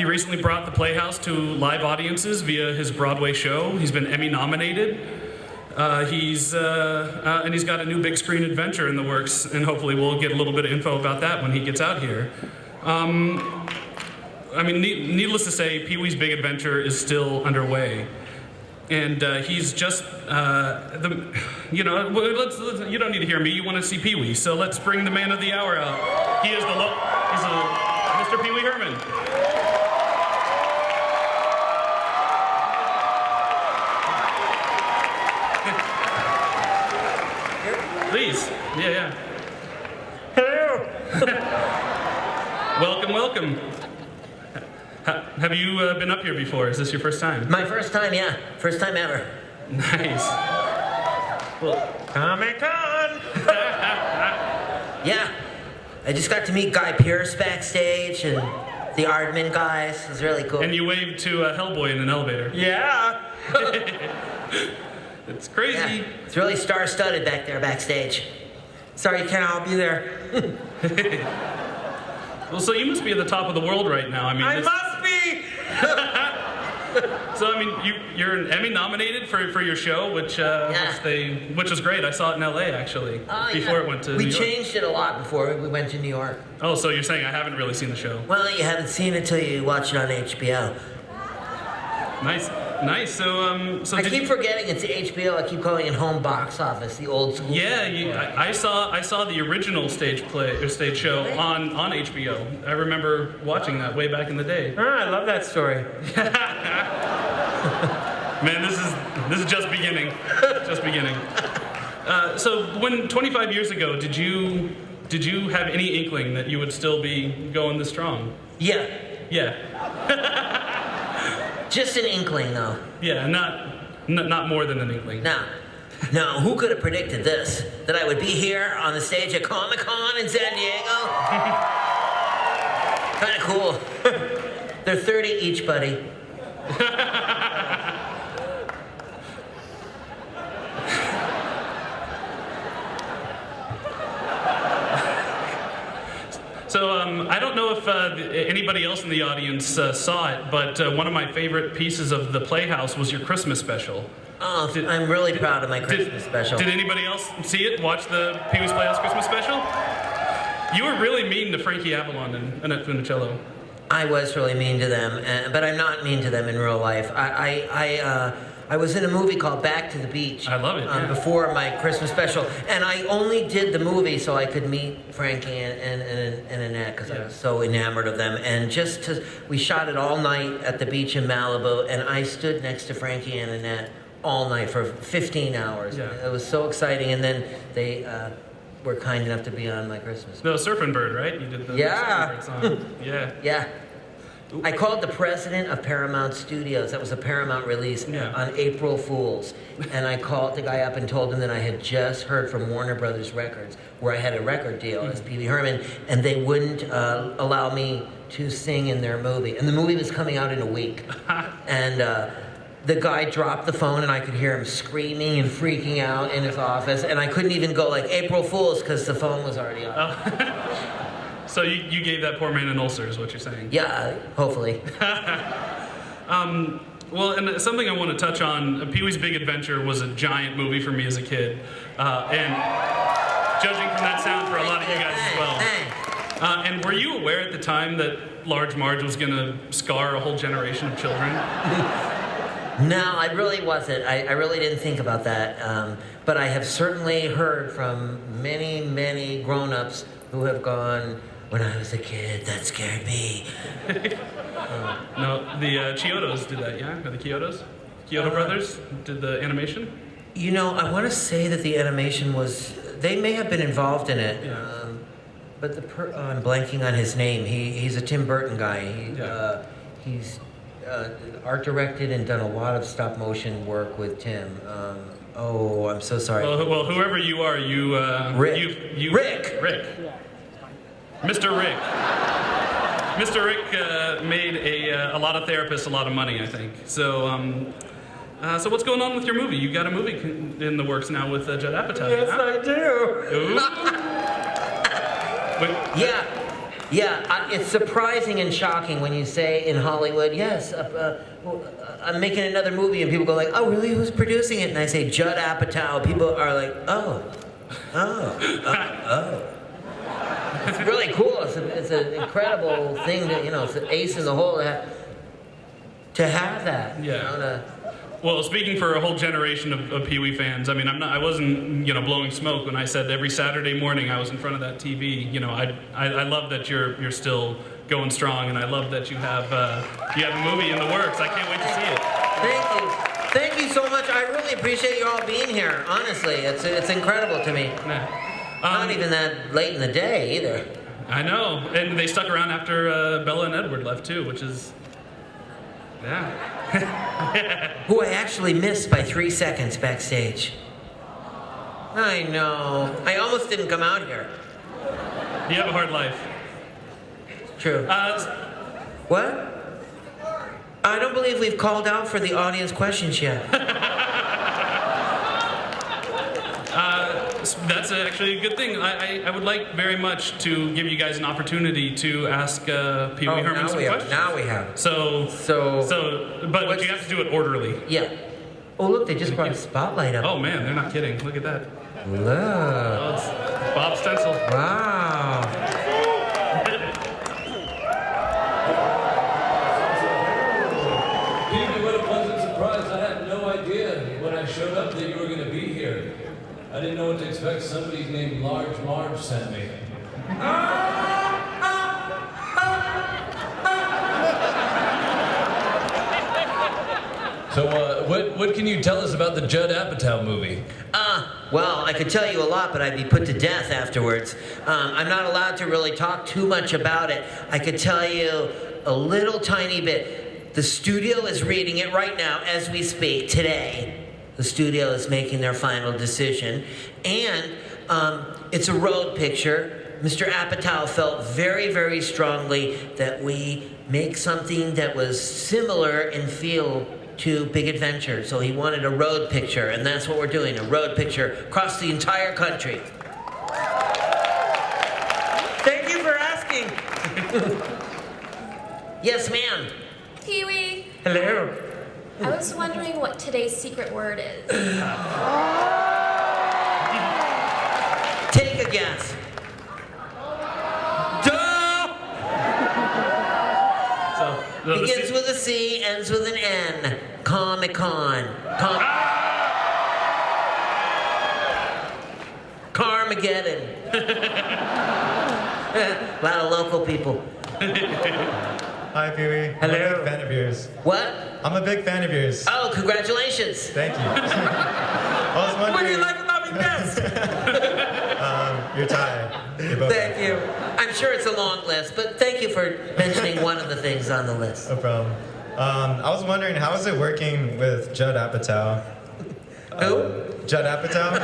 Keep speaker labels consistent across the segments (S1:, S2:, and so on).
S1: recently brought the Playhouse to live audiences via his Broadway show. He's been Emmy nominated. And he's got a new big screen adventure in the works, and hopefully we'll get a little bit of info about that when he gets out here. I mean, needless to say, Pee-wee's Big Adventure is still underway. And he's just, you know, you don't need to hear me, you want to see Pee-wee, so let's bring the man of the hour out. He is he's Mr. Pee-wee Herman. Please, yeah.
S2: Hello.
S1: Welcome, welcome. Have you been up here before? Is this your first time?
S2: My first time, yeah. First time ever.
S1: Nice. Well,
S2: Comic-Con! Yeah. I just got to meet Guy Pearce backstage and the Aardman guys. It was really cool.
S1: and you waved to Hellboy in an elevator.
S2: Yeah.
S1: It's crazy.
S2: Yeah. It's really star-studded back there backstage. Sorry you can't all be there.
S1: Well, so you must be at the top of the world right now. I mean,
S2: I must be!
S1: So I mean, you're an Emmy nominated for your show, which was great. I saw it in L.A. actually before it went to New York.
S2: We changed it a lot before we went to New York.
S1: Oh, so you're saying I haven't really seen the show?
S2: Well, you haven't seen it till you watch it on HBO.
S1: Nice. So
S2: I keep forgetting it's HBO. I keep calling it home box office, the old school.
S1: Yeah, I saw the original stage show on HBO. I remember watching that way back in the day.
S2: Oh, I love that story.
S1: Man, this is just beginning. Just beginning. So when 25 years ago, did you have any inkling that you would still be going this strong?
S2: Yeah.
S1: Yeah.
S2: Just an inkling, though.
S1: Yeah, not more than an inkling.
S2: No, who could have predicted this? That I would be here on the stage at Comic-Con in San Diego? Kind of cool. They're 30 each, buddy.
S1: So I don't know if anybody else in the audience saw it, but one of my favorite pieces of the Playhouse was your Christmas special.
S2: Oh, I'm really proud of my Christmas special.
S1: Did anybody else see it? Watch the Pee-wee's Playhouse Christmas special? You were really mean to Frankie Avalon and Annette Funicello.
S2: I was really mean to them, but I'm not mean to them in real life. I was in a movie called Back to the Beach.
S1: I love it. Yeah.
S2: Before my Christmas special, and I only did the movie so I could meet Frankie and Annette because I was so enamored of them. And we shot it all night at the beach in Malibu, and I stood next to Frankie and Annette all night for 15 hours.
S1: Yeah.
S2: It was so exciting, and then they were kind enough to be on my Christmas special.
S1: The Surfing Bird, right? You did the Surfing Bird song. Yeah.
S2: Yeah. I called the president of Paramount Studios. That was a Paramount release on April Fool's. And I called the guy up and told him that I had just heard from Warner Brothers Records, where I had a record deal as Pee-wee Herman, and they wouldn't allow me to sing in their movie. And the movie was coming out in a week. And the guy dropped the phone, and I could hear him screaming and freaking out in his office. And I couldn't even go like, April Fool's, because the phone was already off.
S1: Oh. So you gave that poor man an ulcer, is what you're saying?
S2: Yeah, hopefully.
S1: Well, and something I want to touch on, Pee-wee's Big Adventure was a giant movie for me as a kid. And judging from that sound for a lot of you guys as well. And were you aware at the time that Large Marge was going to scar a whole generation of children?
S2: No, I really wasn't. I really didn't think about that. But I have certainly heard from many, many grown-ups who have gone, when I was a kid, that scared me.
S1: No, the Chiodos did that, yeah? Or the Chiodos? Chiodo Brothers did the animation?
S2: You know, I want to say that the animation was... They may have been involved in it.
S1: Yeah.
S2: But I'm blanking on his name. He's a Tim Burton guy. He's art directed and done a lot of stop motion work with Tim. I'm so sorry.
S1: Well, whoever you are,
S2: Rick.
S1: Rick. Mr. Rick. Mr. Rick made a lot of therapists a lot of money, I think. So, so what's going on with your movie? You got a movie in the works now with Judd Apatow.
S2: Yes, I do.
S1: Ooh.
S2: Yeah. Yeah, it's surprising and shocking when you say in Hollywood, yes, I'm making another movie, and people go like, oh, really? Who's producing it? And I say, Judd Apatow. People are like, oh. It's really cool. It's an incredible thing that, it's an ace in the hole to have that.
S1: Yeah. Well, speaking for a whole generation of Pee Wee fans, I mean, I wasn't, blowing smoke when I said every Saturday morning I was in front of that TV. I love that you're still going strong, and I love that you have a movie in the works. I can't wait to see it.
S2: Thank you. Thank you so much. I really appreciate you all being here. Honestly, it's incredible to me.
S1: Yeah.
S2: Not even that late in the day either.
S1: I know, and they stuck around after Bella and Edward left too, which is, yeah.
S2: Who I actually missed by 3 seconds backstage. I know. I almost didn't come out here.
S1: You have a hard life.
S2: True. What? I don't believe we've called out for the audience questions yet.
S1: That's actually a good thing. I would like very much to give you guys an opportunity to ask Pee Wee Herman some questions.
S2: Now we have.
S1: But you have to do it orderly.
S2: Yeah. Oh, look, they just brought a spotlight up.
S1: Oh, man, they're not kidding. Look at that.
S2: Look.
S1: Oh, it's Bob Stencil.
S2: Wow.
S3: What a pleasant surprise. I had no idea when I showed up that you were going to be here. I didn't know what to expect. Somebody named Large Marge sent me. So, what can you tell us about the Judd Apatow movie?
S2: Well, I could tell you a lot, but I'd be put to death afterwards. I'm not allowed to really talk too much about it. I could tell you a little tiny bit. The studio is reading it right now as we speak, today. The studio is making their final decision. And it's a road picture. Mr. Apatow felt very, very strongly that we make something that was similar in feel to Big Adventure. So he wanted a road picture, and that's what we're doing, a road picture across the entire country. Thank you for asking. Yes, ma'am.
S4: Pee Wee,
S2: Hello.
S4: I was wondering what today's secret word is.
S2: Take a guess. Duh! Begins with a C, ends with an N. Comic-Con. Carmageddon. A lot of local people.
S5: Hi, Pee Wee.
S2: Hello.
S5: I'm a big fan of yours.
S2: What?
S5: I'm a big fan of yours.
S2: Oh, congratulations.
S5: Thank you. I was wondering.
S2: What do you like about me best?
S5: You're tired. You're both
S2: Thank you. I'm sure it's a long list, but thank you for mentioning one of the things on the list.
S5: No problem. I was wondering, how is it working with Judd Apatow?
S2: Who?
S5: Judd Apatow?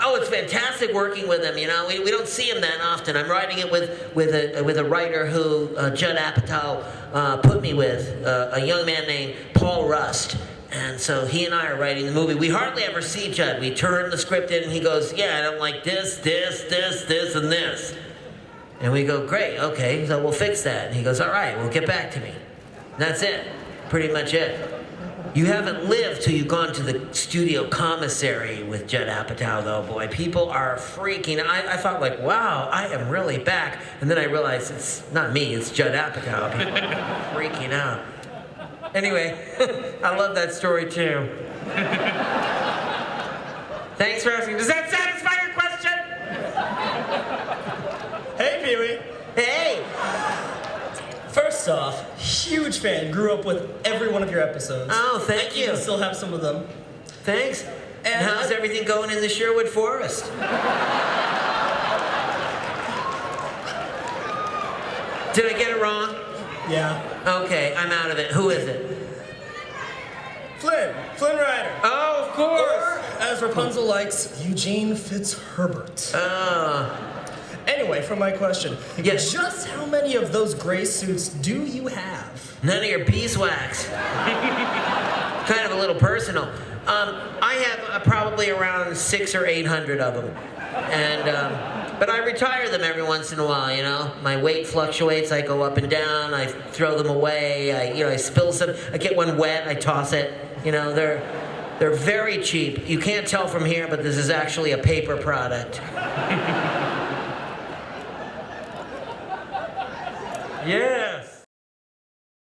S2: Oh, it's fantastic working with him. We don't see him that often. I'm writing it with a writer who Judd Apatow put me with, a young man named Paul Rust. And so he and I are writing the movie. We hardly ever see Judd. We turn the script in, and he goes, "Yeah, I don't like this, and this." And we go, "Great, okay, so we'll fix that." And he goes, "All right, well, get back to me." And that's it. Pretty much it. You haven't lived till you've gone to the studio commissary with Judd Apatow, though, boy. People are freaking. I thought, like, wow, I am really back. And then I realized it's not me, it's Judd Apatow. People are freaking out. Anyway, I love that story, too. Thanks for asking. Does that satisfy your question?
S6: Hey, Pee Wee.
S2: Hey!
S6: First off, huge fan. Grew up with every one of your episodes.
S2: Oh, thank
S6: I
S2: you.
S6: even still have some of them.
S2: Thanks. And how's everything going in the Sherwood Forest? Did I get it wrong?
S6: Yeah.
S2: Okay, I'm out of it. Who is it?
S6: Flynn Rider.
S2: Oh, of course.
S6: Or, as Rapunzel likes, Eugene Fitzherbert. Anyway, for my question.
S2: Yes.
S6: Just how many of those gray suits do you have?
S2: None of your beeswax. Kind of a little personal. I have probably around 600 or 800 of them. And, But I retire them every once in a while, you know? My weight fluctuates, I go up and down, I throw them away, I spill some, I get one wet, I toss it. You know, they're very cheap. You can't tell from here, but this is actually a paper product. Yes.